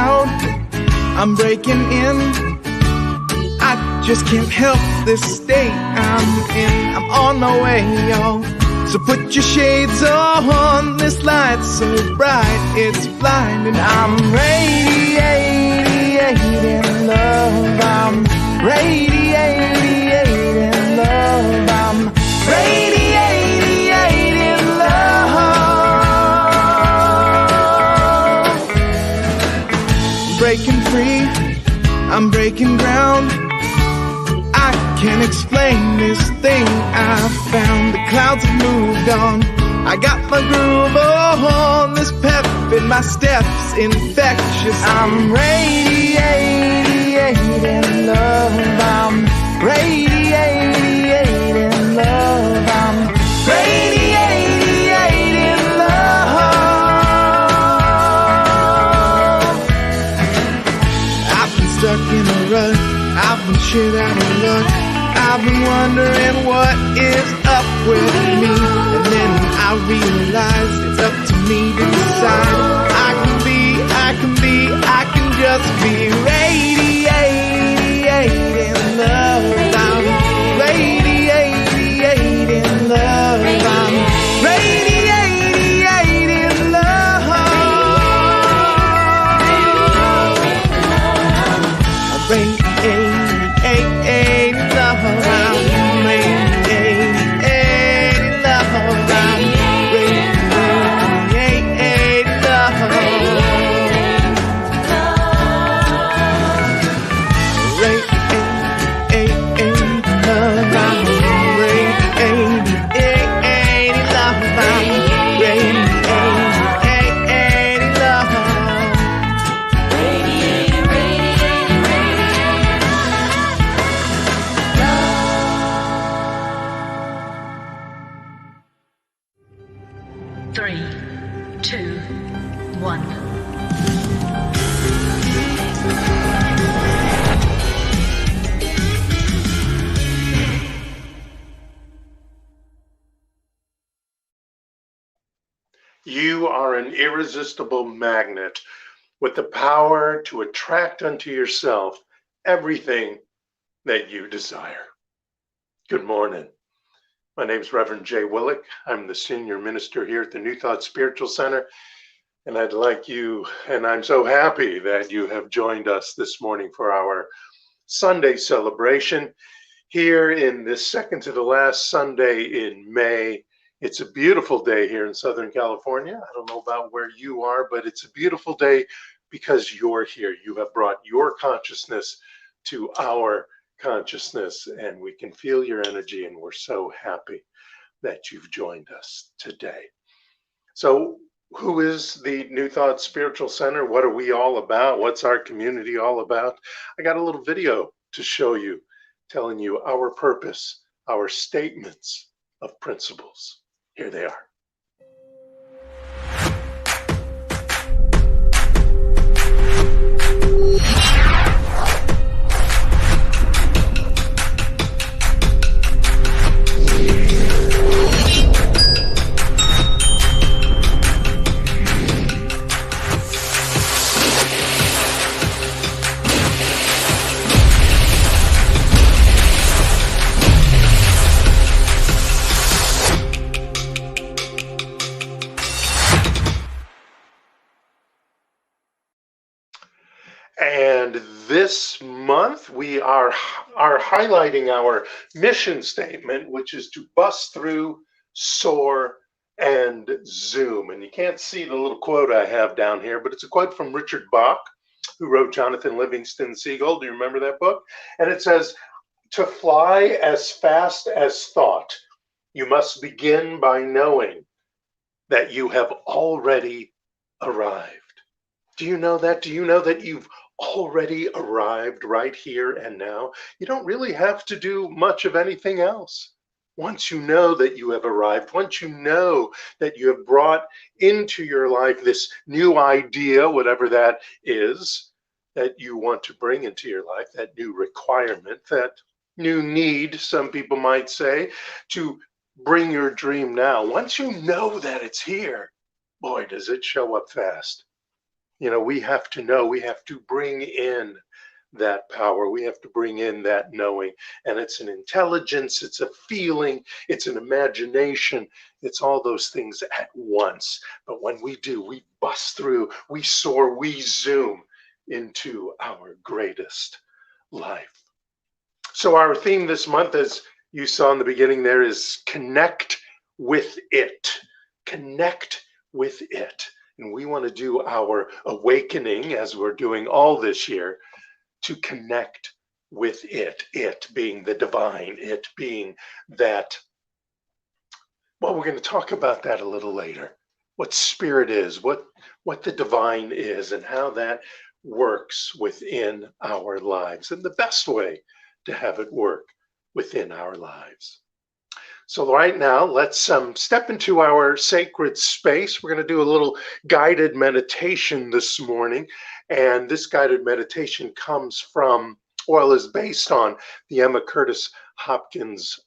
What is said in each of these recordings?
out, I'm breaking in. I just can't help this state I'm in. I'm on my way, y'all. So put your shades on. This light's so bright, it's blinding. I'm radiating love. I'm radiating love. I'm radiating love. Breaking free, I'm breaking ground. I can't explain this thing I found. The clouds have moved on. I got my groove on. This pep in my steps infectious. I'm radiating love. I'm radiating love. I'm radiating love. I've been stuck in a rut. I've been shit out of luck. I've been wondering what is up with me. And then I realized it's up to me to decide. I can just be radiating love. I'm radiating love. I'm radiating love. I'm radiating love. You are an irresistible magnet with the power to attract unto yourself everything that you desire. Good morning. My name is Reverend J. Willick. I'm the senior minister here at the New Thought Spiritual Center. And I'd like you, and I'm so happy that you have joined us this morning for our Sunday celebration here in this second to the last Sunday in May. It's a beautiful day here in Southern California. I don't know about where you are, but it's a beautiful day because you're here. You have brought your consciousness to our consciousness, and we can feel your energy, and we're so happy that you've joined us today. So who is the New Thought Spiritual Center? What are we all about? What's our community all about? I got a little video to show you, telling you our purpose, our statements of principles. Here they are. And this month we are highlighting our mission statement, which is to bust through, soar, and zoom. And you can't see the little quote I have down here, but it's a quote from Richard Bach, who wrote Jonathan Livingston Seagull. Do you remember that book? And it says, to fly as fast as thought, you must begin by knowing that you have already arrived. Do you know that? Do you know that you've already arrived right here and now? You don't really have to do much of anything else. Once you know that you have arrived, once you know that you have brought into your life this new idea, whatever that is, that you want to bring into your life, that new requirement, that new need, some people might say, to bring your dream now. Once you know that it's here, boy, does it show up fast. We have to know, we have to bring in that power. We have to bring in that knowing. And it's an intelligence, it's a feeling, it's an imagination, it's all those things at once. But when we do, we bust through, we soar, we zoom into our greatest life. So our theme this month, as you saw in the beginning there, is connect with it. Connect with it. And we want to do our awakening, as we're doing all this year, to connect with it being the divine, it being that, well, we're going to talk about that a little later. What spirit is, what the divine is, and how that works within our lives, and the best way to have it work within our lives. So right now, let's step into our sacred space. We're going to do a little guided meditation this morning. And this guided meditation comes from, well, is based on the Emma Curtis Hopkins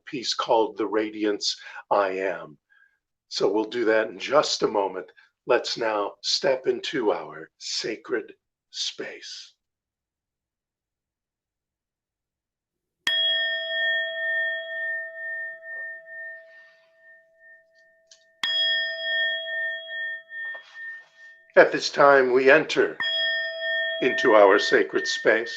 piece called The Radiance I Am. So we'll do that in just a moment. Let's now step into our sacred space. At this time, we enter into our sacred space,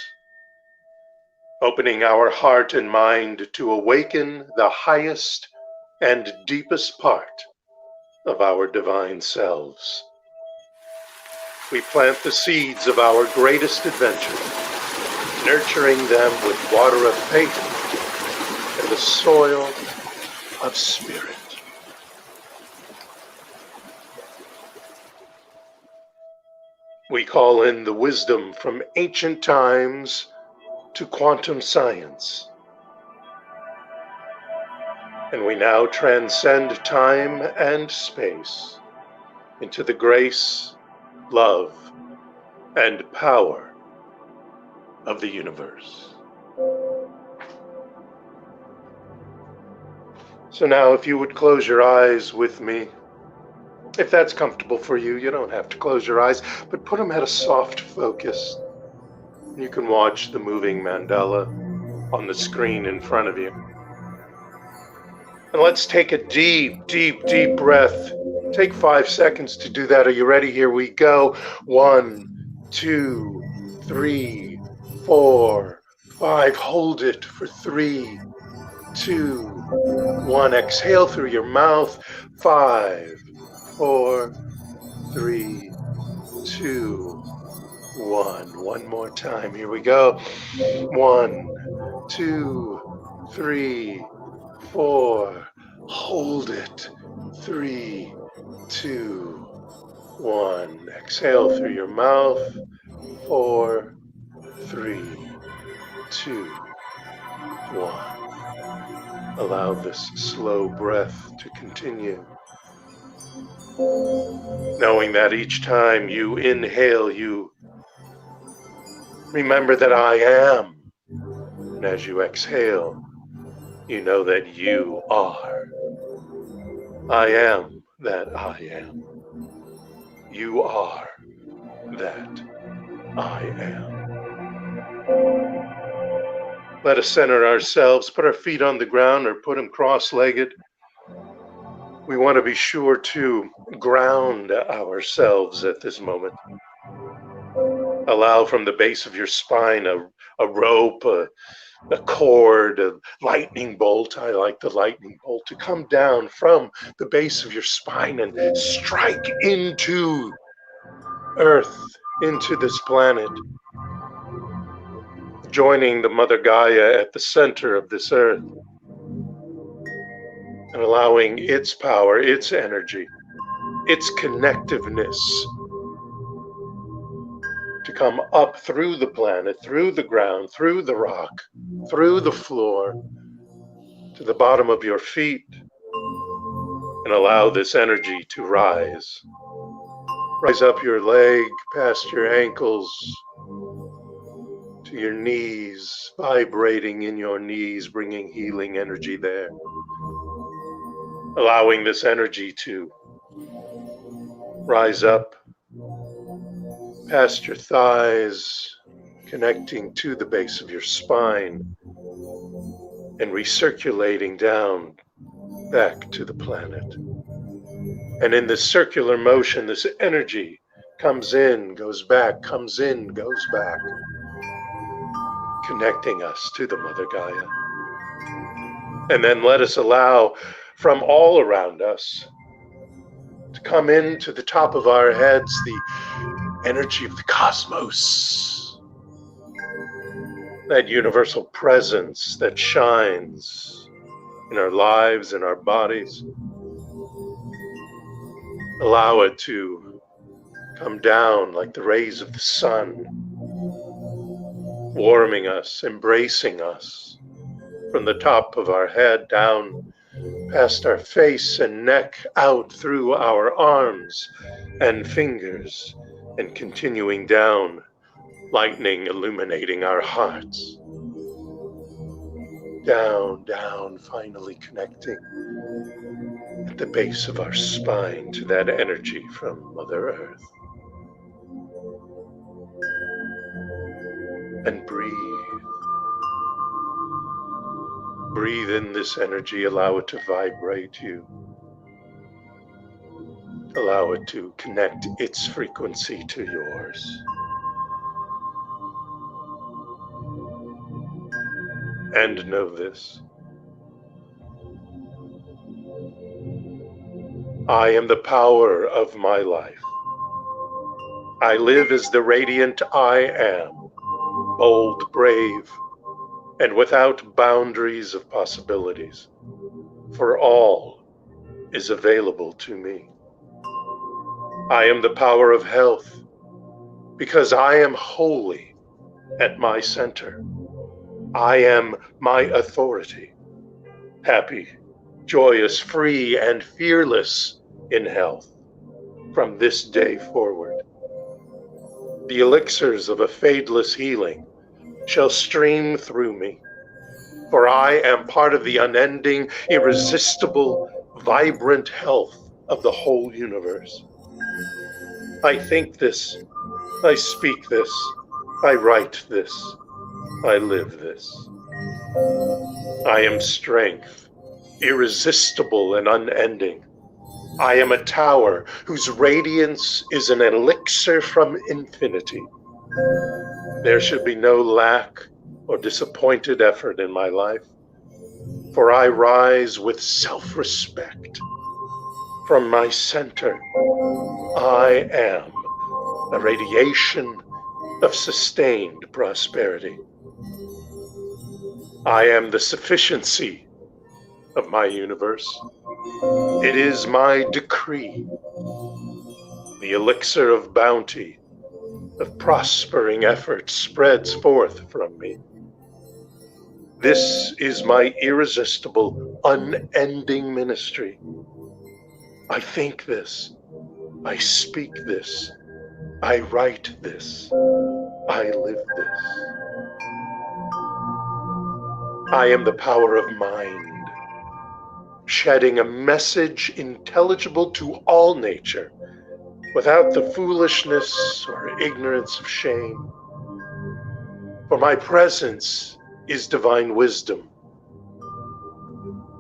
opening our heart and mind to awaken the highest and deepest part of our divine selves. We plant the seeds of our greatest adventure, nurturing them with water of faith and the soil of spirit. We call in the wisdom from ancient times to quantum science. And we now transcend time and space into the grace, love, and power of the universe. So now, if you would close your eyes with me, if that's comfortable for you, you don't have to close your eyes, but put them at a soft focus. You can watch the moving mandala on the screen in front of you. And let's take a deep, deep, deep breath. Take 5 seconds to do that. Are you ready? Here we go. 1, 2, 3, 4, 5. Hold it for 3, 2, 1. Exhale through your mouth. 5, 4, 3, 2, 1. One more time. Here we go. 1, 2, 3, 4. Hold it. 3, 2, 1. Exhale through your mouth. 4, 3, 2, 1. Allow this slow breath to continue, knowing that each time you inhale, you remember that I am. And as you exhale, you know that you are. I am that I am. You are that I am. Let us center ourselves, put our feet on the ground or put them cross-legged. We want to be sure to ground ourselves at this moment. Allow from the base of your spine a rope, a cord, a lightning bolt. I like the lightning bolt to come down from the base of your spine and strike into Earth, into this planet, joining the Mother Gaia at the center of this Earth, and allowing its power, its energy, its connectiveness to come up through the planet, through the ground, through the rock, through the floor, to the bottom of your feet, and allow this energy to rise. Rise up your leg, past your ankles, to your knees, vibrating in your knees, bringing healing energy there. Allowing this energy to rise up past your thighs, connecting to the base of your spine, and recirculating down back to the planet. And in this circular motion, this energy comes in, goes back, comes in, goes back, connecting us to the Mother Gaia. And then let us allow from all around us to come into the top of our heads the energy of the cosmos, that universal presence that shines in our lives and our bodies. Allow it to come down like the rays of the sun, warming us, embracing us from the top of our head down past our face and neck, out through our arms and fingers, and continuing down, lightning illuminating our hearts. Down, down, finally connecting at the base of our spine to that energy from Mother Earth. And breathe. Breathe in this energy, allow it to vibrate you. Allow it to connect its frequency to yours. And know this: I am the power of my life. I live as the radiant I am, bold, brave, and without boundaries of possibilities, for all is available to me. I am the power of health, because I am wholly at my center. I am my authority, happy, joyous, free, and fearless in health from this day forward. The elixirs of a fadeless healing shall stream through me, for I am part of the unending, irresistible, vibrant health of the whole universe. I think this, I speak this, I write this, I live this. I am strength, irresistible and unending. I am a tower whose radiance is an elixir from infinity. There should be no lack or disappointed effort in my life, for I rise with self-respect. From my center, I am a radiation of sustained prosperity. I am the sufficiency of my universe. It is my decree. The elixir of bounty, of prospering effort spreads forth from me. This is my irresistible, unending ministry. I think this, I speak this, I write this, I live this. I am the power of mind, shedding a message intelligible to all nature, without the foolishness or ignorance of shame. For my presence is divine wisdom.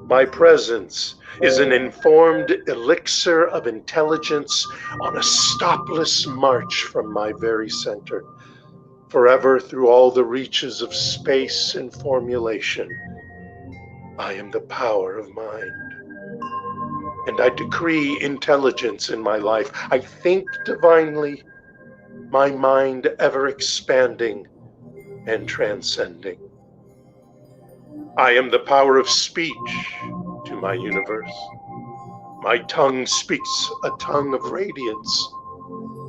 My presence is an informed elixir of intelligence on a stopless march from my very center, forever through all the reaches of space and formulation. I am the power of mind. And I decree intelligence in my life. I think divinely, my mind ever expanding and transcending. I am the power of speech to my universe. My tongue speaks a tongue of radiance.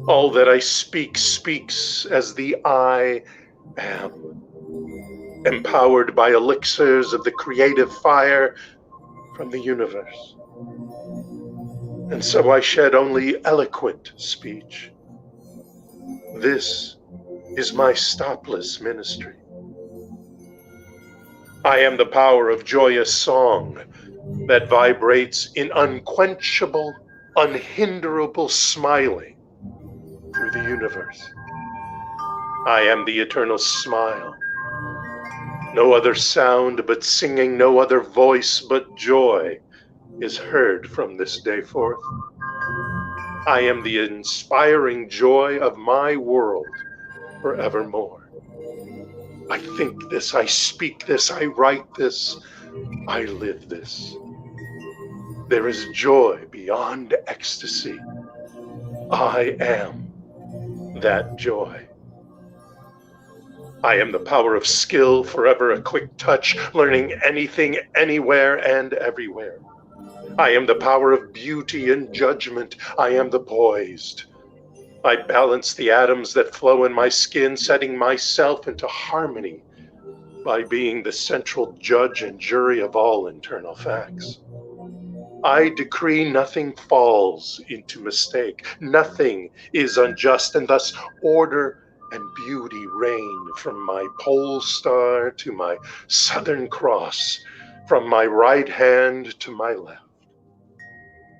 All that I speak speaks as the I am, empowered by elixirs of the creative fire from the universe. And so I shed only eloquent speech. This is my stopless ministry. I am the power of joyous song that vibrates in unquenchable, unhinderable smiling through the universe. I am the eternal smile. No other sound but singing, no other voice but joy is heard from this day forth. I am the inspiring joy of my world forevermore. I think this, I speak this, I write this, I live this. There is joy beyond ecstasy. I am that joy. I am the power of skill, forever a quick touch, learning anything, anywhere, and everywhere. I am the power of beauty and judgment. I am the poised. I balance the atoms that flow in my skin, setting myself into harmony by being the central judge and jury of all internal facts. I decree nothing falls into mistake, nothing is unjust, and thus order and beauty reign from my pole star to my southern cross, from my right hand to my left.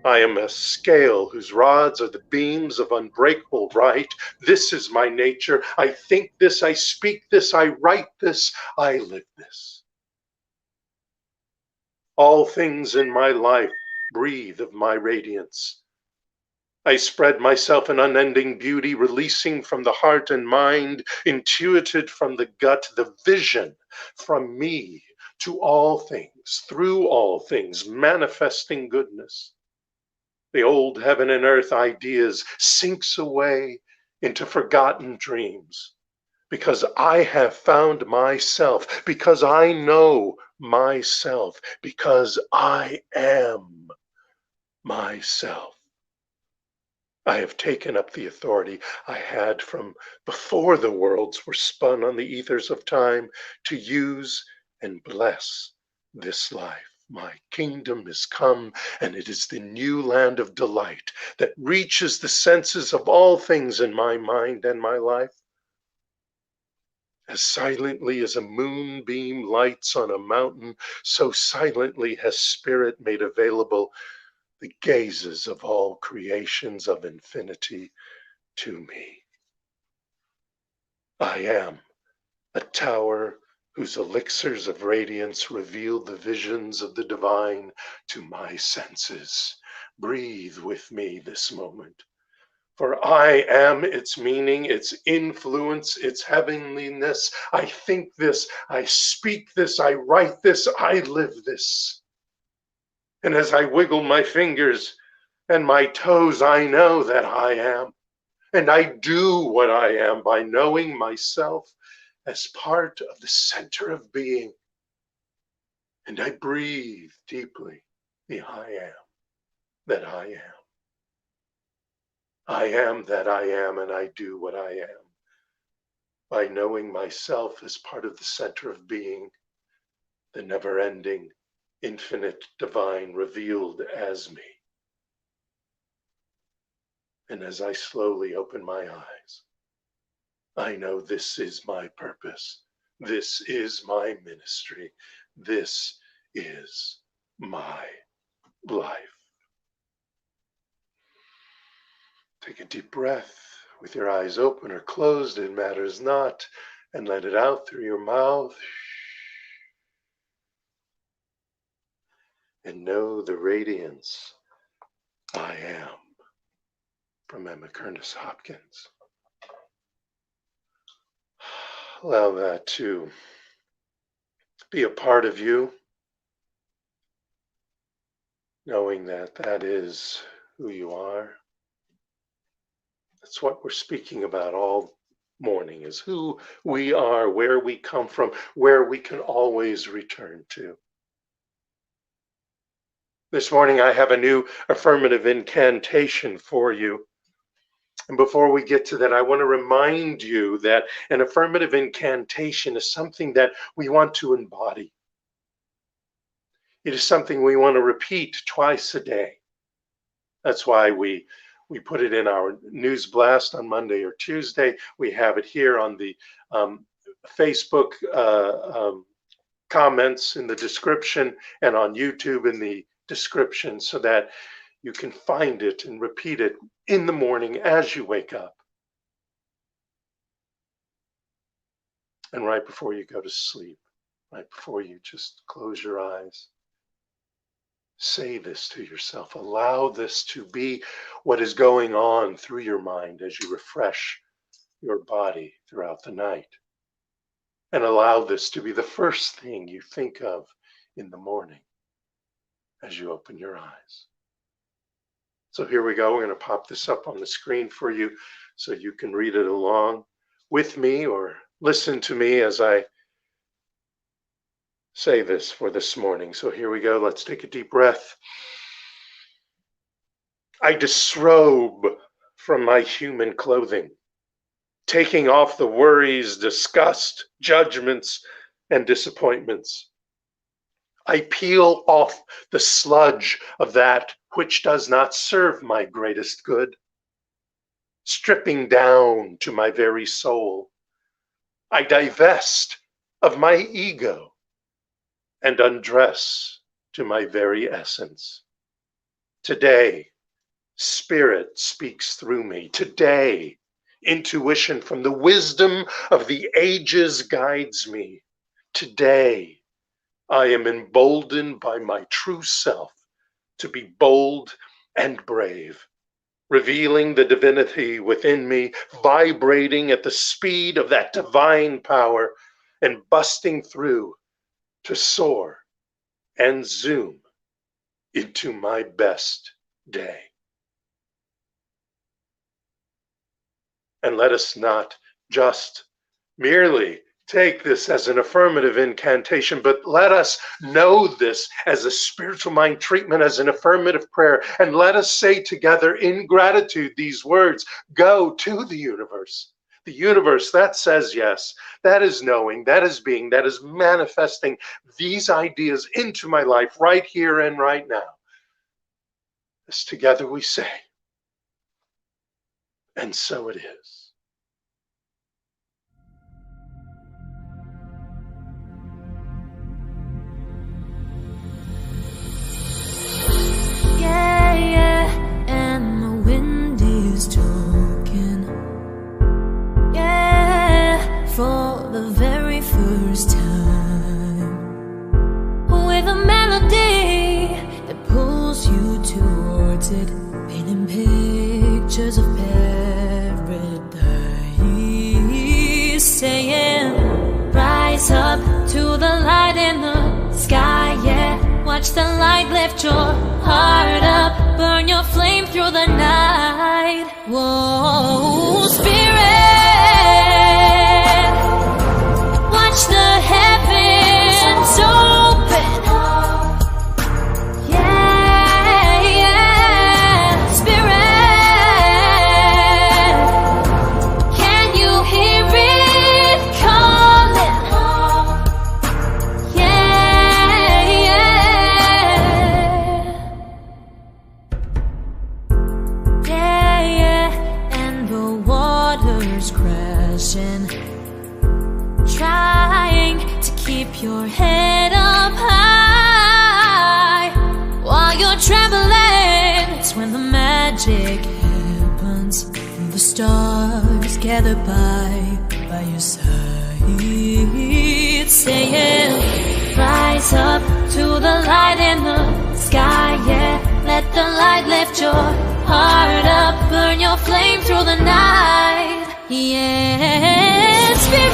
I am a scale whose rods are the beams of unbreakable right. This is my nature. I think this, I speak this, I write this, I live this. All things in my life breathe of my radiance. I spread myself in unending beauty, releasing from the heart and mind, intuited from the gut, the vision from me to all things, through all things, manifesting goodness. The old heaven and earth ideas sinks away into forgotten dreams, because I have found myself, because I know myself, because I am myself. I have taken up the authority I had from before the worlds were spun on the ethers of time to use and bless this life. My kingdom is come, and it is the new land of delight that reaches the senses of all things in my mind and my life. As silently as a moonbeam lights on a mountain, so silently has Spirit made available the gazes of all creations of infinity to me. I am a tower whose elixirs of radiance reveal the visions of the divine to my senses. Breathe with me this moment, for I am its meaning, its influence, its heavenliness. I think this, I speak this, I write this, I live this. And as I wiggle my fingers and my toes, I know that I am. And I do what I am by knowing myself as part of the center of being. And I breathe deeply the I am that I am. I am that I am, and I do what I am by knowing myself as part of the center of being, the never-ending, infinite divine revealed as me. And as I slowly open my eyes, I know this is my purpose. This is my ministry. This is my life. Take a deep breath with your eyes open or closed, it matters not, and let it out through your mouth. And know the radiance I am from Emma Curtis Hopkins. Allow that to be a part of you, knowing that that is who you are. That's what we're speaking about all morning, is who we are, where we come from, where we can always return to. This morning I have a new affirmative incantation for you. And before we get to that, I want to remind you that an affirmative incantation is something that we want to embody. It is something we want to repeat twice a day. That's why we put it in our news blast on Monday or Tuesday. We have it here on the Facebook comments in the description, and on YouTube in the description, so that you can find it and repeat it in the morning as you wake up. And right before you go to sleep, right before you just close your eyes, say this to yourself. Allow this to be what is going on through your mind as you refresh your body throughout the night. And allow this to be the first thing you think of in the morning as you open your eyes. So here we go. We're going to pop this up on the screen for you so you can read it along with me or listen to me as I say this for this morning. So here we go. Let's take a deep breath. I disrobe from my human clothing, taking off the worries, disgust, judgments, and disappointments. I peel off the sludge of that which does not serve my greatest good, stripping down to my very soul. I divest of my ego and undress to my very essence. Today, Spirit speaks through me. Today, intuition from the wisdom of the ages guides me. Today, I am emboldened by my true self to be bold and brave, revealing the divinity within me, vibrating at the speed of that divine power and busting through to soar and zoom into my best day. And let us not just merely take this as an affirmative incantation, but let us know this as a spiritual mind treatment, as an affirmative prayer. And let us say together in gratitude these words, go to the universe. The universe that says yes, that is knowing, that is being, that is manifesting these ideas into my life right here and right now. As together we say, and so it is. And the wind is talking. Yeah, for the very first time, with a melody that pulls you towards it, painting pictures of paradise, saying, rise up to the light in the sky, yeah. Watch the light lift your heart up, burn your flame through the night. Whoa, Spirit, watch the heavens open. Yeah, yeah, Spirit, can you hear it calling? Crashing, trying to keep your head up high while you're trembling. It's when the magic happens and the stars gather by your side, saying, rise up to the light in the sky, yeah. Let the light lift your heart up, burn your flame through the night. Yeah, Spirit,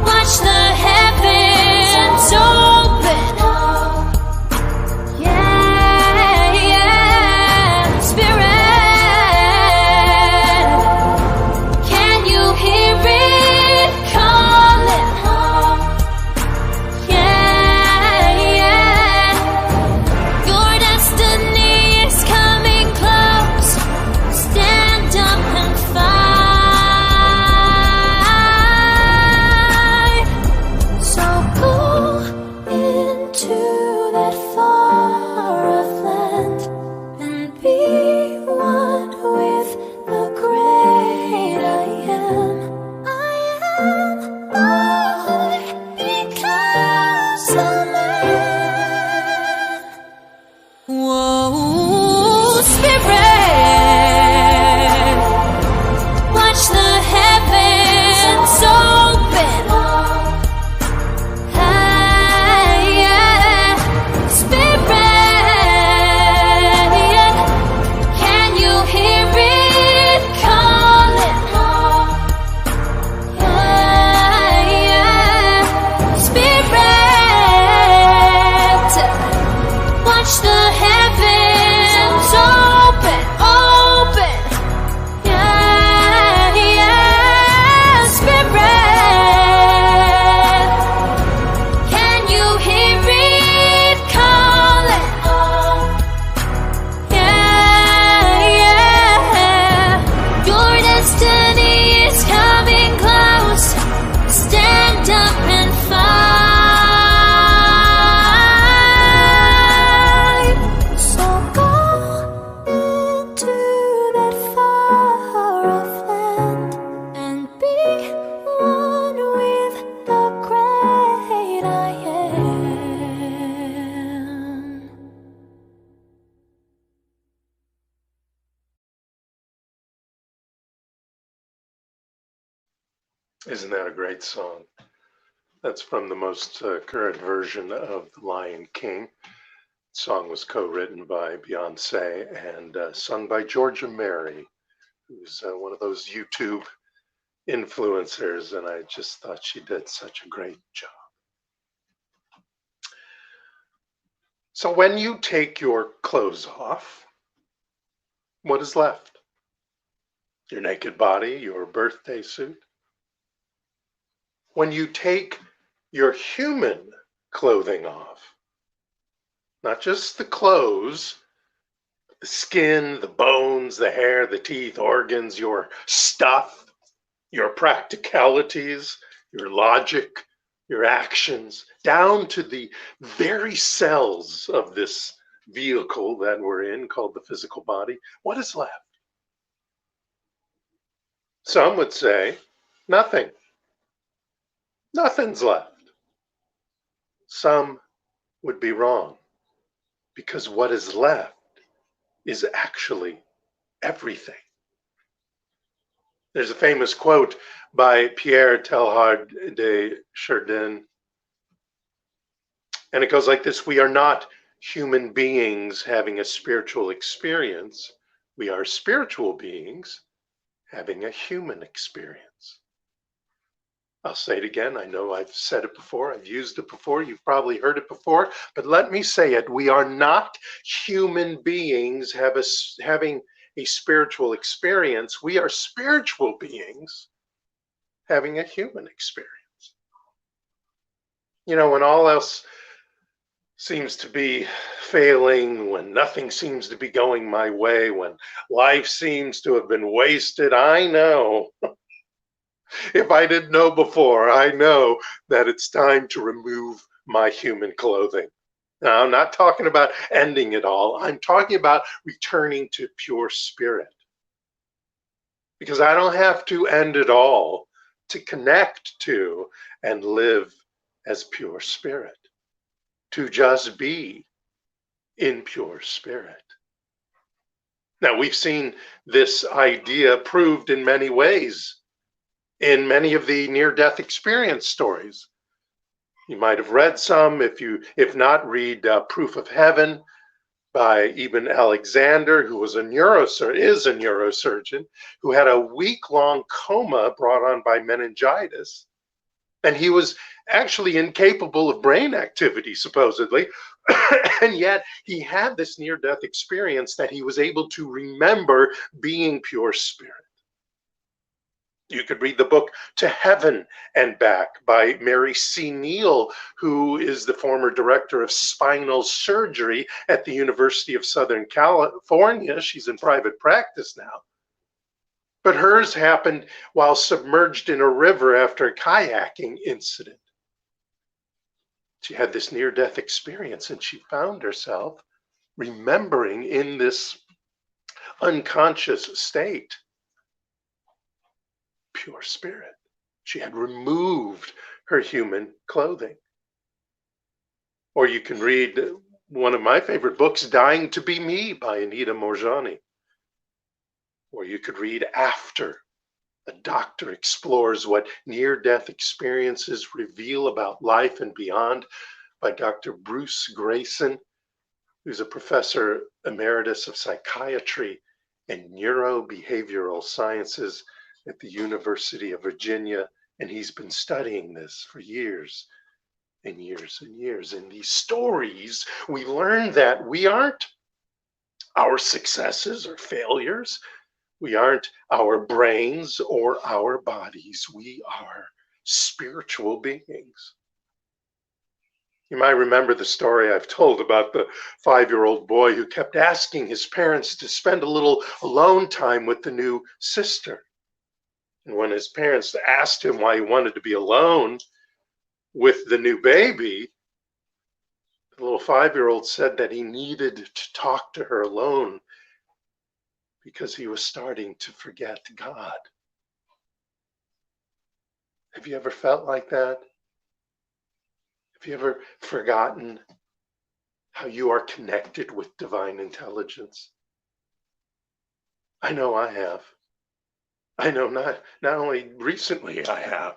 watch the heavens open. Yeah, yeah, Spirit, can you hear it calling? Yeah, yeah, your destiny is coming close. Stand up and fight. Isn't that a great song? That's from the most current version of The Lion King. The song was co-written by Beyonce and sung by Georgia Mary, who's one of those YouTube influencers, and I just thought she did such a great job. So when you take your clothes off, what is left? Your naked body, your birthday suit. When you take your human clothing off, not just the clothes, the skin, the bones, the hair, the teeth, organs, your stuff, your practicalities, your logic, your actions, down to the very cells of this vehicle that we're in called the physical body, what is left? Some would say nothing. Nothing's left. Some would be wrong, because what is left is actually everything. There's a famous quote by Pierre Teilhard de Chardin, and it goes like this: we are not human beings having a spiritual experience. We are spiritual beings having a human experience. I'll say it again. I know I've said it before. I've used it before. You've probably heard it before, but let me say it. We are not human beings having a spiritual experience. We are spiritual beings having a human experience. You know, when all else seems to be failing, when nothing seems to be going my way, when life seems to have been wasted, I know, if I didn't know before, I know that it's time to remove my human clothing. Now, I'm not talking about ending it all. I'm talking about returning to pure spirit. Because I don't have to end it all to connect to and live as pure spirit, to just be in pure spirit. Now, we've seen this idea proved in many ways in many of the near-death experience stories. You might have read some. If not, read Proof of Heaven by Eben Alexander, who is a neurosurgeon, who had a week-long coma brought on by meningitis. And he was actually incapable of brain activity, supposedly. And yet he had this near-death experience that he was able to remember being pure spirit. You could read the book To Heaven and Back by Mary C. Neal, who is the former director of spinal surgery at the University of Southern California. She's in private practice now. But hers happened while submerged in a river after a kayaking incident. She had this near-death experience, and she found herself remembering in this unconscious state pure spirit. She had removed her human clothing. Or you can read one of my favorite books, Dying to Be Me by Anita Morgani. Or you could read After. A doctor explores what near-death experiences reveal about life and beyond by Dr. Bruce Grayson, who's a professor emeritus of psychiatry and neurobehavioral sciences at the University of Virginia, and he's been studying this for years and years and years. In these stories, we learn that we aren't our successes or failures. We aren't our brains or our bodies. We are spiritual beings. You might remember the story I've told about the 5-year-old boy who kept asking his parents to spend a little alone time with the new sister. And when his parents asked him why he wanted to be alone with the new baby, the little 5-year-old said that he needed to talk to her alone because he was starting to forget God. Have you ever felt like that? Have you ever forgotten how you are connected with divine intelligence? I know I have. I know not only recently I have,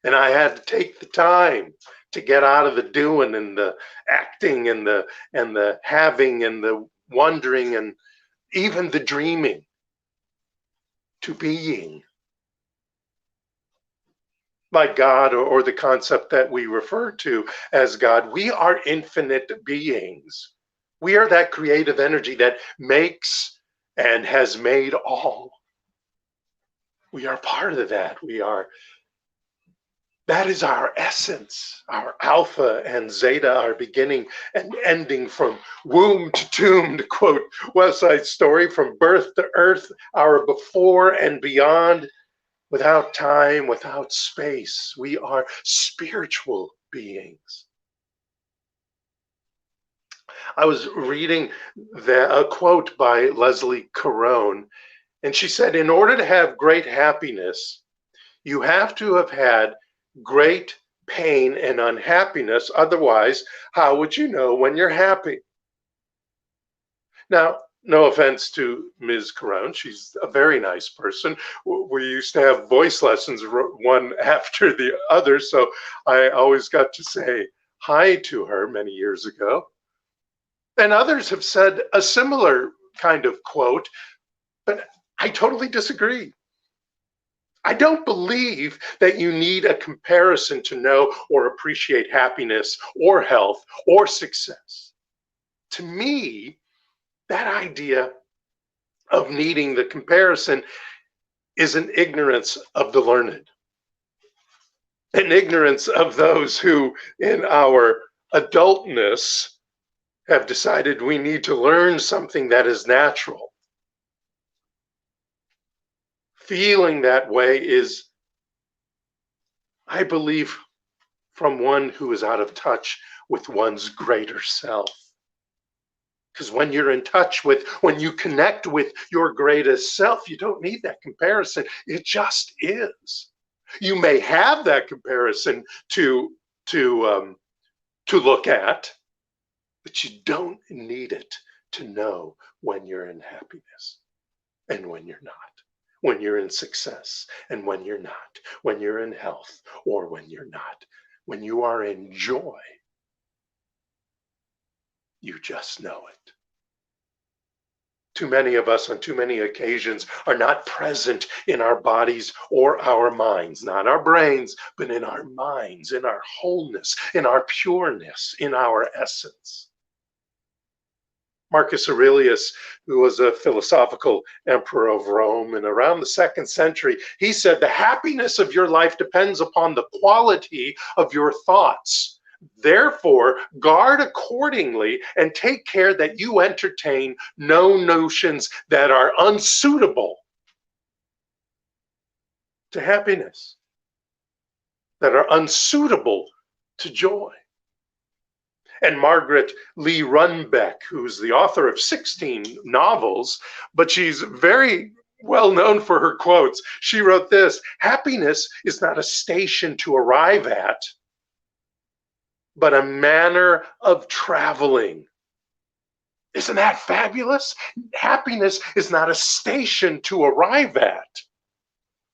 and I had to take the time to get out of the doing and the acting and the having and the wondering and even the dreaming to being. Like God, or the concept that we refer to as God, we are infinite beings. We are that creative energy that makes and has made all. We are part of that. That is our essence, our alpha and zeta, our beginning and ending, from womb to tomb, to quote West Side Story, from birth to earth, our before and beyond, without time, without space. We are spiritual beings. I was reading a quote by Leslie Caron, and she said, in order to have great happiness, you have to have had great pain and unhappiness. Otherwise, how would you know when you're happy? Now, no offense to Ms. Caron, she's a very nice person. We used to have voice lessons one after the other, so I always got to say hi to her many years ago. And others have said a similar kind of quote, but I totally disagree. I don't believe that you need a comparison to know or appreciate happiness or health or success. To me, that idea of needing the comparison is an ignorance of the learned, an ignorance of those who, in our adultness, have decided we need to learn something that is natural. Feeling that way is, I believe, from one who is out of touch with one's greater self. Because when you're in touch with, when you connect with your greatest self, you don't need that comparison. It just is. You may have that comparison to look at, but you don't need it to know when you're in happiness and when you're not, when you're in success and when you're not, when you're in health or when you're not. When you are in joy, you just know it. Too many of us on too many occasions are not present in our bodies or our minds, not our brains, but in our minds, in our wholeness, in our pureness, in our essence. Marcus Aurelius, who was a philosophical emperor of Rome, and around the 2nd century, he said, the happiness of your life depends upon the quality of your thoughts. Therefore, guard accordingly and take care that you entertain no notions that are unsuitable to happiness, that are unsuitable to joy. And Margaret Lee Runbeck, who's the author of 16 novels, but she's very well known for her quotes. She wrote this: happiness is not a station to arrive at, but a manner of traveling. Isn't that fabulous? Happiness is not a station to arrive at,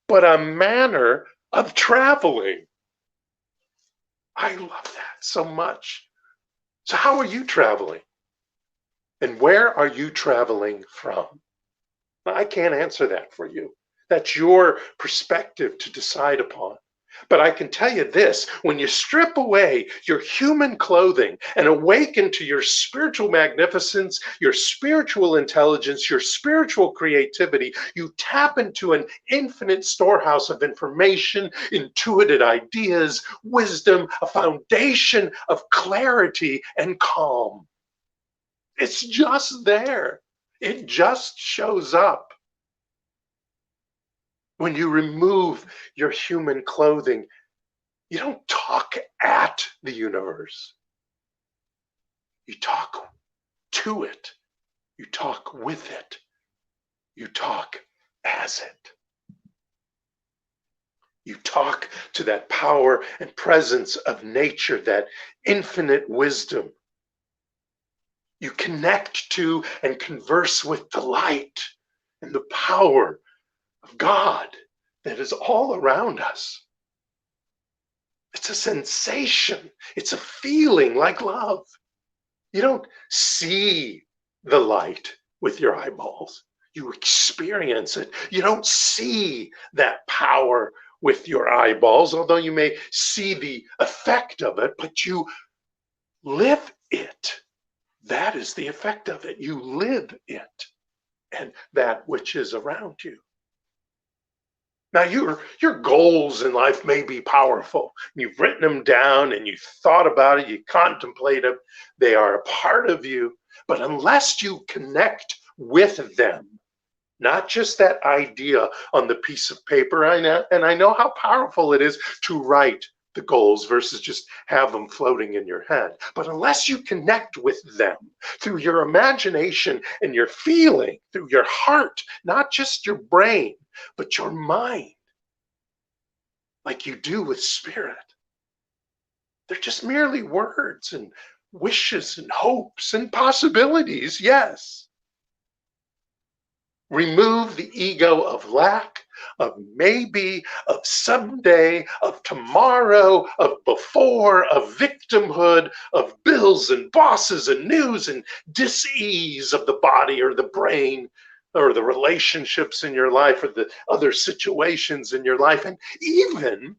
but a manner of traveling. I love that so much. So how are you traveling? And where are you traveling from? I can't answer that for you. That's your perspective to decide upon. But I can tell you this: when you strip away your human clothing and awaken to your spiritual magnificence, your spiritual intelligence, your spiritual creativity, you tap into an infinite storehouse of information, intuitive ideas, wisdom, a foundation of clarity and calm. It's just there. It just shows up. When you remove your human clothing, you don't talk at the universe. You talk to it. You talk with it. You talk as it. You talk to that power and presence of nature, that infinite wisdom. You connect to and converse with the light and the power of God that is all around us. It's a sensation. It's a feeling like love. You don't see the light with your eyeballs. You experience it. You don't see that power with your eyeballs, although you may see the effect of it, but you live it. That is the effect of it. You live it and that which is around you. Now, your goals in life may be powerful. You've written them down and you thought about it, you contemplate them. They are a part of you. But unless you connect with them, not just that idea on the piece of paper, I know how powerful it is to write the goals versus just have them floating in your head. But unless you connect with them through your imagination and your feeling, through your heart, not just your brain, but your mind, like you do with spirit, they're just merely words and wishes and hopes and possibilities, yes. Remove the ego of lack, of maybe, of someday, of tomorrow, of before, of victimhood, of bills and bosses and news and dis-ease of the body or the brain or the relationships in your life or the other situations in your life, and even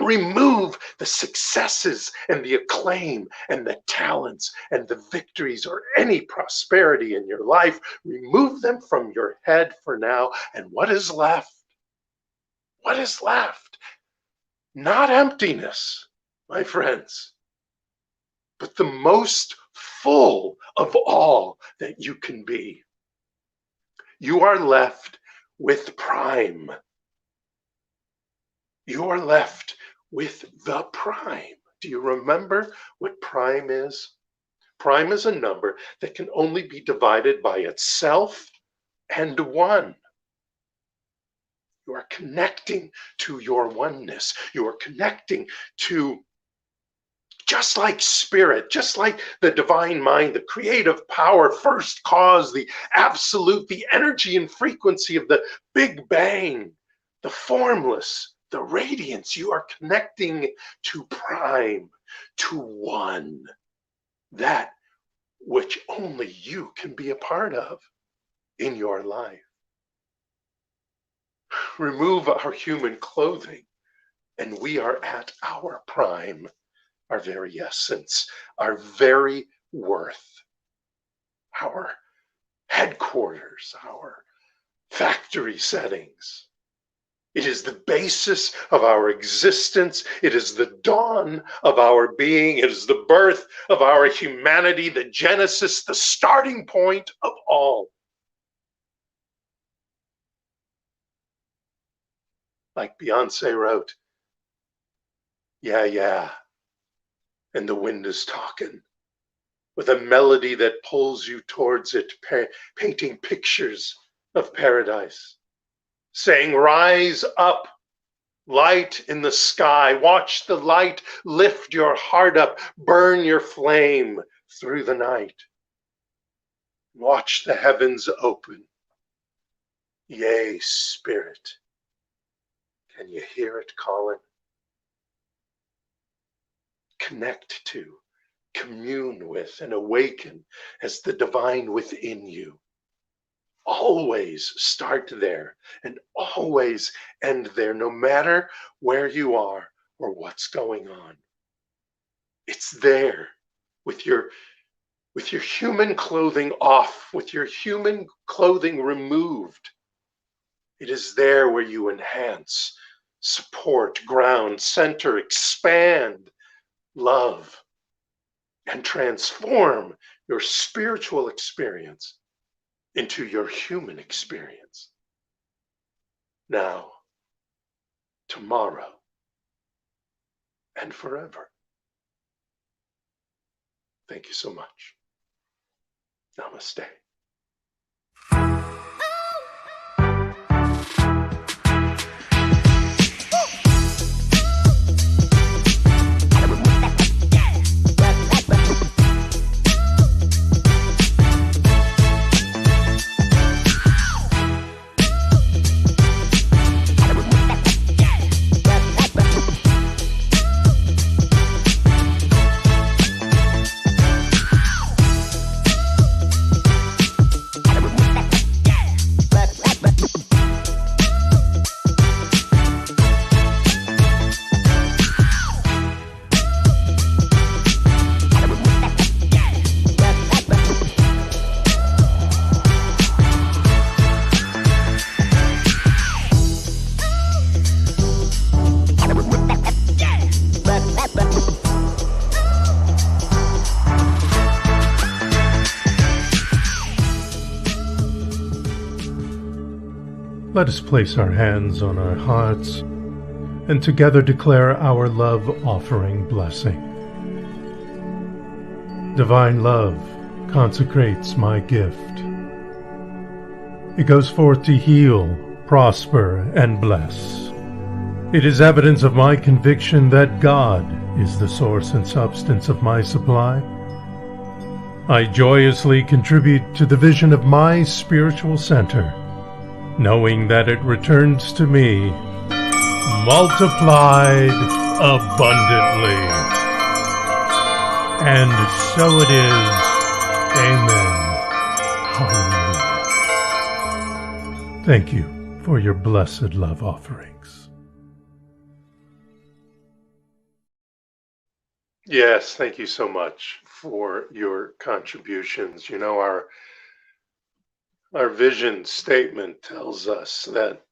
remove the successes and the acclaim and the talents and the victories or any prosperity in your life. Remove them from your head for now. And what is left? What is left? Not emptiness, my friends, but the most full of all that you can be. You are left with prime. You are left with the prime. Do you remember what prime is? Prime is a number that can only be divided by itself and one. You are connecting to your oneness. You are connecting to, just like spirit, just like the divine mind, the creative power, first cause, the absolute, the energy and frequency of the Big Bang, the formless, the radiance. You are connecting to prime, to one, that which only you can be a part of in your life. Remove our human clothing, and we are at our prime, our very essence, our very worth, our headquarters, our factory settings. It is the basis of our existence. It is the dawn of our being. It is the birth of our humanity, the genesis, the starting point of all. Like Beyonce wrote, yeah, and the wind is talking, with a melody that pulls you towards it, painting pictures of paradise, saying, rise up, light in the sky, watch the light lift your heart up, burn your flame through the night. Watch the heavens open. Yea, Spirit, can you hear it calling? Connect to, commune with, and awaken as the divine within you. Always start there and always end there, no matter where you are or what's going on. It's there with your human clothing off, with your human clothing removed. It is there where you enhance, support, ground, center, expand, love, and transform your spiritual experience into your human experience. Now, tomorrow, and forever. Thank you so much. Namaste. Let us place our hands on our hearts and together declare our love offering blessing. Divine love consecrates my gift. It goes forth to heal, prosper, and bless. It is evidence of my conviction that God is the source and substance of my supply. I joyously contribute to the vision of my spiritual center, knowing that it returns to me multiplied abundantly. And so it is. Amen. Hallelujah. Thank you for your blessed love offerings. Yes, thank you so much for your contributions. You know, our vision statement tells us that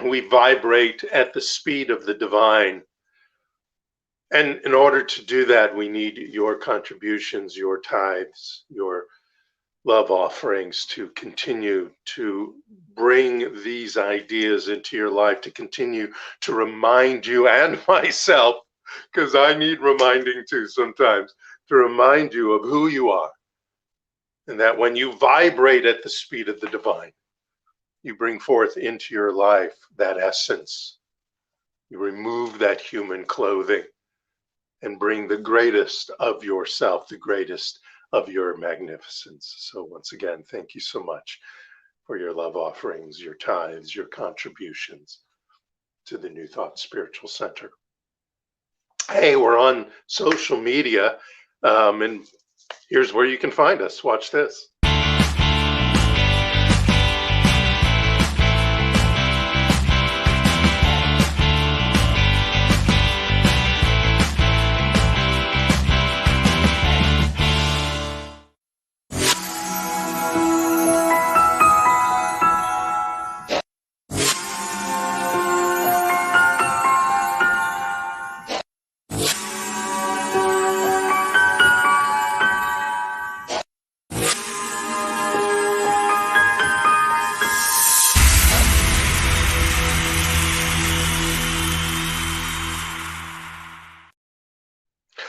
we vibrate at the speed of the divine. And in order to do that, we need your contributions, your tithes, your love offerings to continue to bring these ideas into your life, to continue to remind you and myself, because I need reminding too sometimes, to remind you of who you are. And that when you vibrate at the speed of the divine, you bring forth into your life that essence. You remove that human clothing and bring the greatest of yourself, the greatest of your magnificence. So once again, thank you so much for your love offerings, your tithes, your contributions to the New Thought Spiritual Center. Hey, we're on social media, and here's where you can find us. Watch this.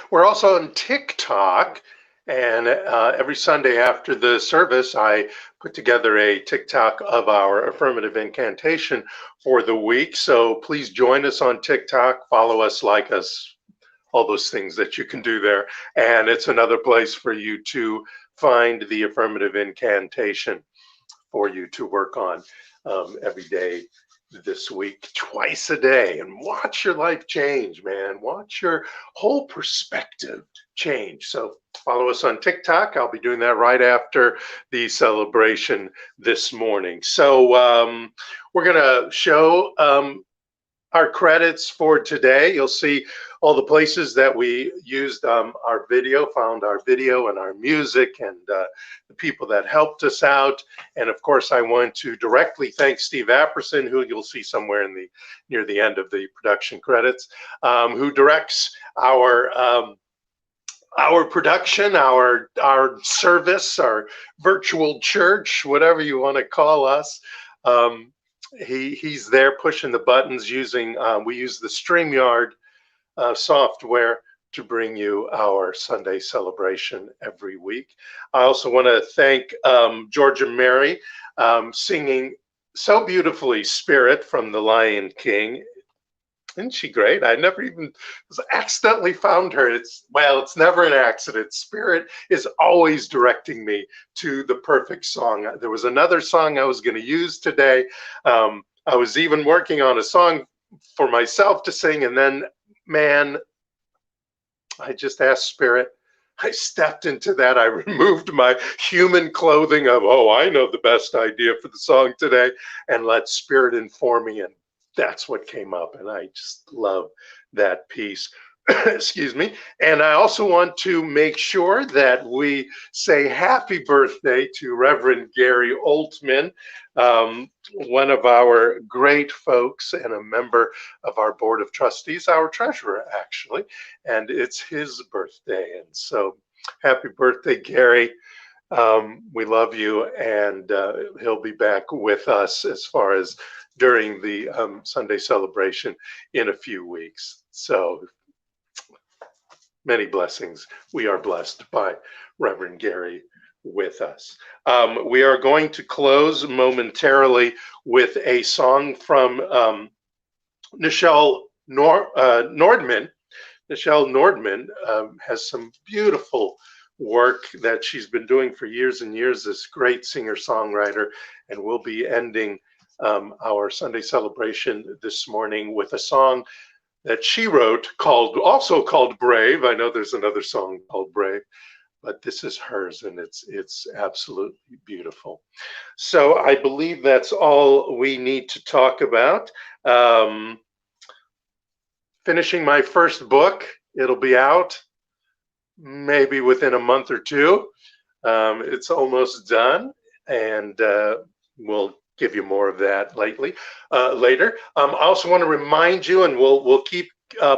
We're also on TikTok, and every Sunday after the service, I put together a TikTok of our Affirmative Incantation for the week. So please join us on TikTok, follow us, like us, all those things that you can do there. And it's another place for you to find the Affirmative Incantation for you to work on every day this week, twice a day, and watch your life change, man. Watch your whole perspective change. So follow us on TikTok. I'll be doing that right after the celebration this morning. So we're gonna show our credits for today. You'll see all the places that we used our video, found our video and our music, and the people that helped us out. And of course, I want to directly thank Steve Apperson, who you'll see somewhere in the near the end of the production credits, who directs our production, our service, our virtual church, whatever you want to call us. He's there pushing the buttons using, we use the StreamYard software to bring you our Sunday celebration every week. I also want to thank Georgia Mary singing so beautifully Spirit from The Lion King. Isn't she great? I never even accidentally found her. It's never an accident. Spirit is always directing me to the perfect song. There was another song I was going to use today. I was even working on a song for myself to sing, and then, man, I just asked Spirit. I stepped into that. I removed my human clothing of, oh, I know the best idea for the song today, and let Spirit inform me, and that's what came up, and I just love that piece. Excuse me. And I also want to make sure that we say happy birthday to Reverend Gary Oltman, one of our great folks and a member of our board of trustees, our treasurer, actually, and it's his birthday. And so happy birthday, Gary. We love you, and he'll be back with us as far as during the Sunday celebration in a few weeks. So many blessings. We are blessed by Reverend Gary with us. We are going to close momentarily with a song from Nordman. Nichelle Nordman has some beautiful work that she's been doing for years and years, this great singer-songwriter, and we'll be ending our Sunday celebration this morning with a song that she wrote also called Brave. I know there's another song called Brave, but this is hers, and it's absolutely beautiful. So I believe that's all we need to talk about. Finishing my first book. It'll be out maybe within a month or two. It's almost done, and we'll give you more of that later. I also want to remind you, and we'll keep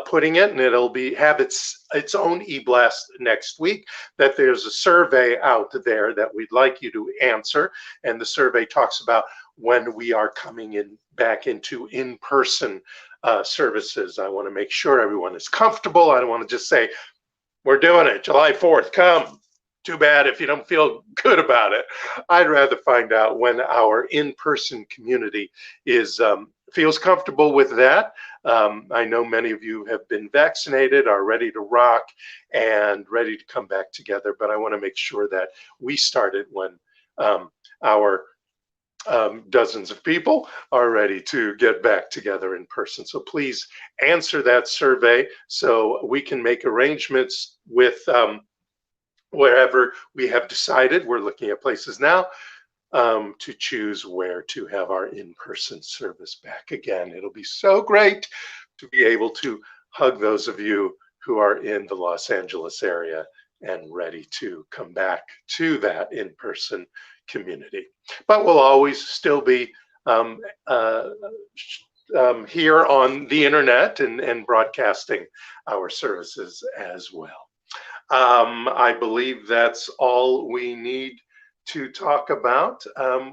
putting it, and it'll have its own e-blast next week, that there's a survey out there that we'd like you to answer, and the survey talks about when we are coming back into in-person services. I want to make sure everyone is comfortable. I don't want to just say, we're doing it, July 4th, come. Too bad if you don't feel good about it. I'd rather find out when our in-person community feels comfortable with that. I know many of you have been vaccinated, are ready to rock, and ready to come back together, but I want to make sure that we start it when our dozens of people are ready to get back together in person. So please answer that survey so we can make arrangements with wherever we have decided. We're looking at places now to choose where to have our in-person service back again. It'll be so great to be able to hug those of you who are in the Los Angeles area and ready to come back to that in-person community. But we'll always still be here on the internet and broadcasting our services as well. I believe that's all we need to talk about.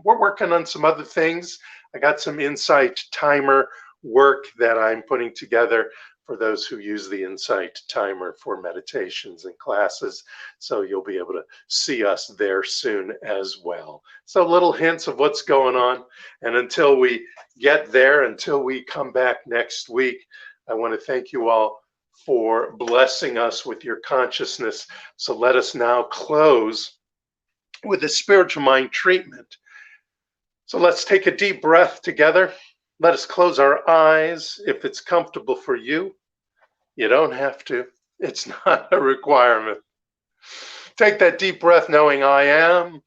We're working on some other things. I got some Insight Timer work that I'm putting together for those who use the Insight Timer for meditations and classes. So you'll be able to see us there soon as well. So little hints of what's going on. And until we get there, until we come back next week, I want to thank you all for blessing us with your consciousness. So let us now close with a spiritual mind treatment. So let's take a deep breath together. Let us close our eyes if it's comfortable for you. You don't have to. It's not a requirement. Take that deep breath knowing I am.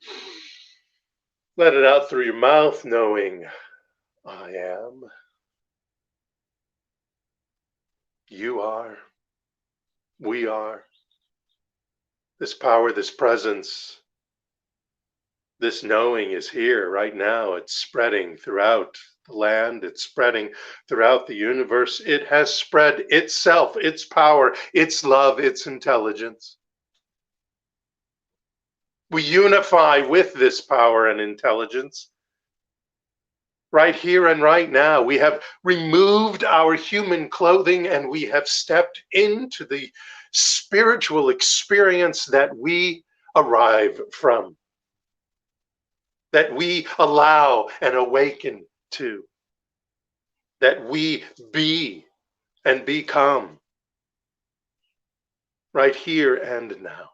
Let it out through your mouth knowing I am. You are. We are. This power, this presence, this knowing is here right now. It's spreading throughout the land. It's spreading throughout the universe. It has spread itself, its power, its love, its intelligence. We unify with this power and intelligence. Right here and right now, we have removed our human clothing and we have stepped into the spiritual experience that we arrive from, that we allow and awaken to, that we be and become right here and now.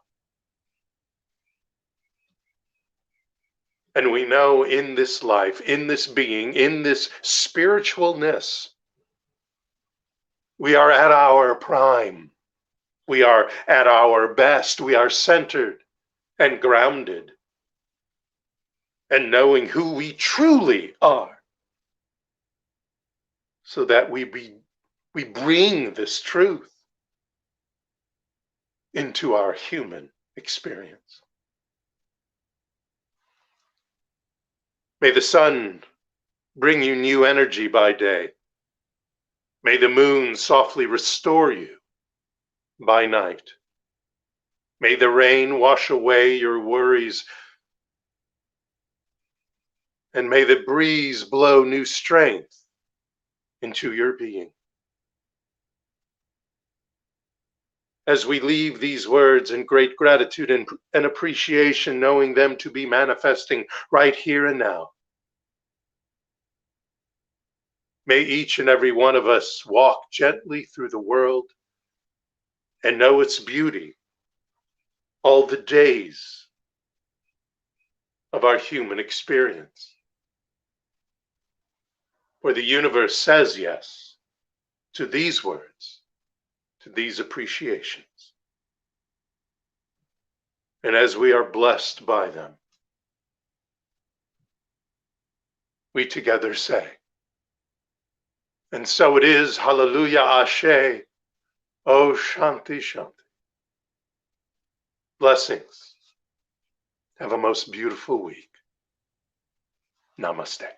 And we know in this life, in this being, in this spiritualness, we are at our prime. We are at our best. We are centered and grounded and knowing who we truly are, so that we bring this truth into our human experience. May the sun bring you new energy by day. May the moon softly restore you by night. May the rain wash away your worries And may the breeze blow new strength into your being. As we leave these words in great gratitude and appreciation, knowing them to be manifesting right here and now, may each and every one of us walk gently through the world and know its beauty all the days of our human experience. For the universe says yes to these words, to these appreciations. And as we are blessed by them, we together say, and so it is, hallelujah, ashe, oh shanti shanti. Blessings. Have a most beautiful week. Namaste.